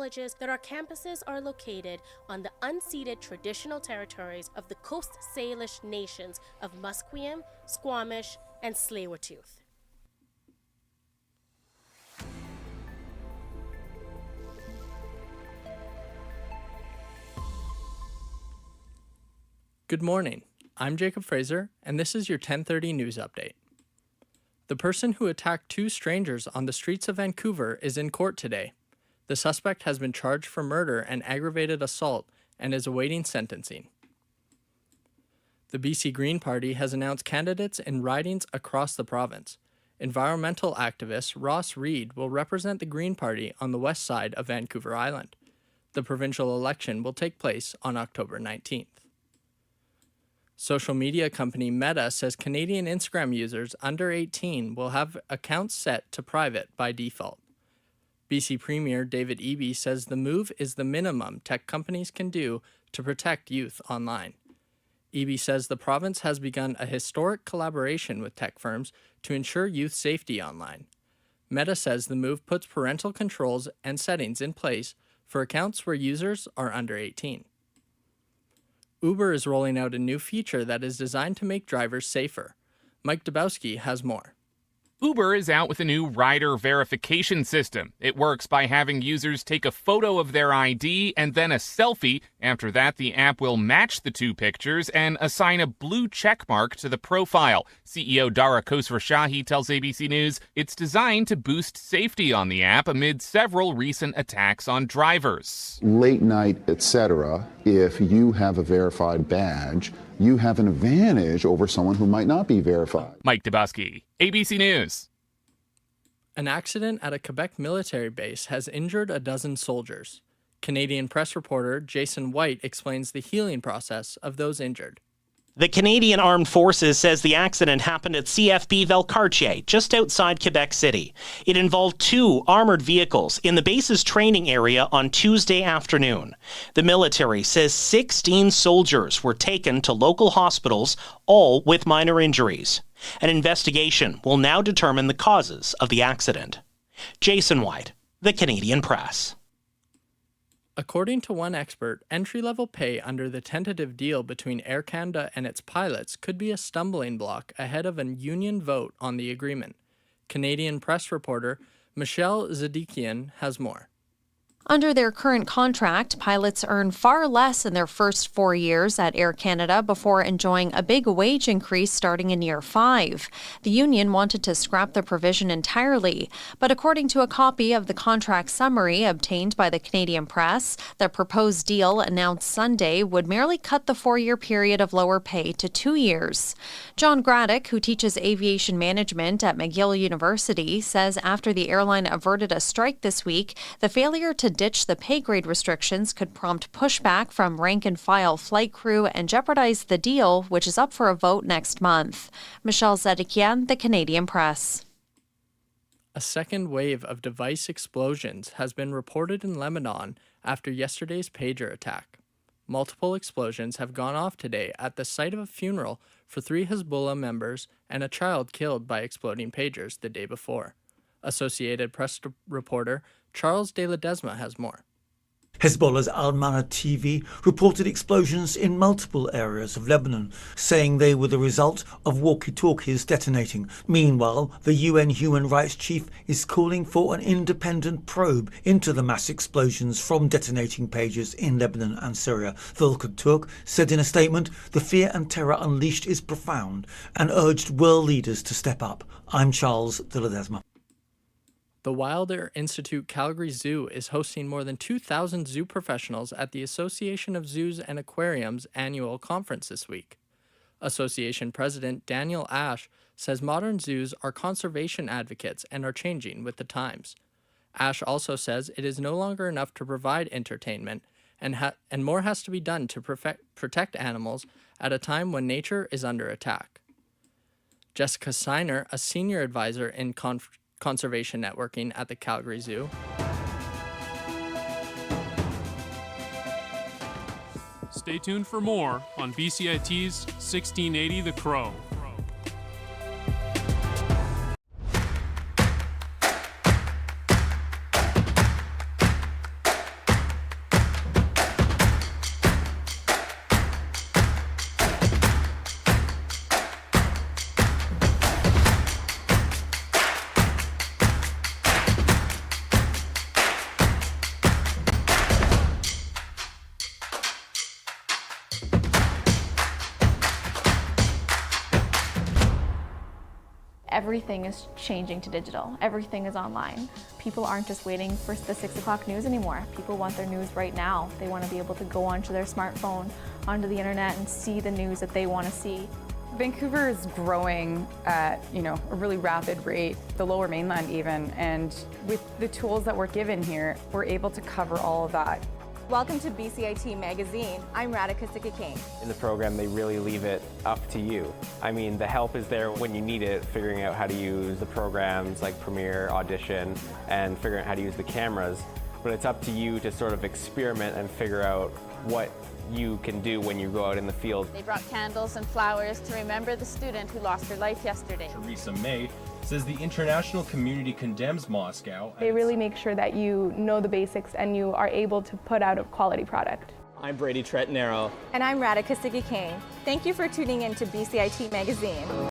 acknowledges that our campuses are located on the unceded traditional territories of the Coast Salish nations of Musqueam, Squamish, and Tsleil-Waututh. Good morning. I'm Jacob Fraser, and this is your 10:30 news update. The person who attacked two strangers on the streets of Vancouver is in court today. The suspect has been charged for murder and aggravated assault and is awaiting sentencing. The BC Green Party has announced candidates in ridings across the province. Environmental activist Ross Reed will represent the Green Party on the west side of Vancouver Island. The provincial election will take place on October 19th. Social media company Meta says Canadian Instagram users under 18 will have accounts set to private by default. BC Premier David Eby says the move is the minimum tech companies can do to protect youth online. Eby says the province has begun a historic collaboration with tech firms to ensure youth safety online. Meta says the move puts parental controls and settings in place for accounts where users are under 18. Uber is rolling out a new feature that is designed to make drivers safer. Mike Dabowski has more. Uber is out with a new rider verification system. It works by having users take a photo of their ID and then a selfie. After that, the app will match the two pictures and assign a blue check mark to the profile. CEO Dara Khosrowshahi tells ABC News it's designed to boost safety on the app amid several recent attacks on drivers. Late night, etc., if you have a verified badge, you have an advantage over someone who might not be verified. Mike Dabowski, ABC News. An accident at a Quebec military base has injured a dozen soldiers. Canadian press reporter Jason White explains the healing process of those injured. The Canadian Armed Forces says the accident happened at CFB Valcartier, just outside Quebec City. It involved two armored vehicles in the base's training area on Tuesday afternoon. The military says 16 soldiers were taken to local hospitals, all with minor injuries. An investigation will now determine the causes of the accident. Jason White, the Canadian Press. According to one expert, entry-level pay under the tentative deal between Air Canada and its pilots could be a stumbling block ahead of a union vote on the agreement. Canadian press reporter Michelle Zadikian has more. Under their current contract, pilots earn far less in their first 4 years at Air Canada before enjoying a big wage increase starting in year 5. The union wanted to scrap the provision entirely, but according to a copy of the contract summary obtained by the Canadian Press, the proposed deal announced Sunday would merely cut the 4-year period of lower pay to 2 years. John Graddick, who teaches aviation management at McGill University, says after the airline averted a strike this week, the failure to ditch the pay grade restrictions could prompt pushback from rank-and-file flight crew and jeopardize the deal, which is up for a vote next month. Michelle Zedikian, the Canadian Press. A second wave of device explosions has been reported in Lebanon after yesterday's pager attack. Multiple explosions have gone off today at the site of a funeral for 3 Hezbollah members and a child killed by exploding pagers the day before. Associated Press reporter Charles de Ledesma has more. Hezbollah's Al-Mana TV reported explosions in multiple areas of Lebanon, saying they were the result of walkie-talkies detonating. Meanwhile, the UN Human Rights Chief is calling for an independent probe into the mass explosions from detonating pagers in Lebanon and Syria. Volker Turk said in a statement, "The fear and terror unleashed is profound," and urged world leaders to step up. I'm Charles de Ledesma. The Wilder Institute Calgary Zoo is hosting more than 2,000 zoo professionals at the Association of Zoos and Aquariums annual conference this week. Association President Daniel Ash says modern zoos are conservation advocates and are changing with the times. Ash also says it is no longer enough to provide entertainment, and more has to be done to protect animals at a time when nature is under attack. Jessica Seiner, a senior advisor in conservation networking at the Calgary Zoo. Stay tuned for more on BCIT's 1680 The Crow. Everything is changing to digital. Everything is online. People aren't just waiting for the 6 o'clock news anymore. People want their news right now. They want to be able to go onto their smartphone, onto the internet, and see the news that they want to see. Vancouver is growing at, a really rapid rate, the Lower Mainland even, and with the tools that we're given here, we're able to cover all of that. Welcome to BCIT Magazine. I'm Radhika Sikki-King. In the program, they really leave it up to you. I mean, the help is there when you need it, figuring out how to use the programs like Premiere, Audition, and figuring out how to use the cameras. But it's up to you to sort of experiment and figure out what you can do when you go out in the field. They brought candles and flowers to remember the student who lost her life yesterday. Theresa May says the international community condemns Moscow. They really make sure that you know the basics and you are able to put out a quality product. I'm Brady Tretanero. And I'm Radhika Sikki-King. Thank you for tuning in to BCIT Magazine.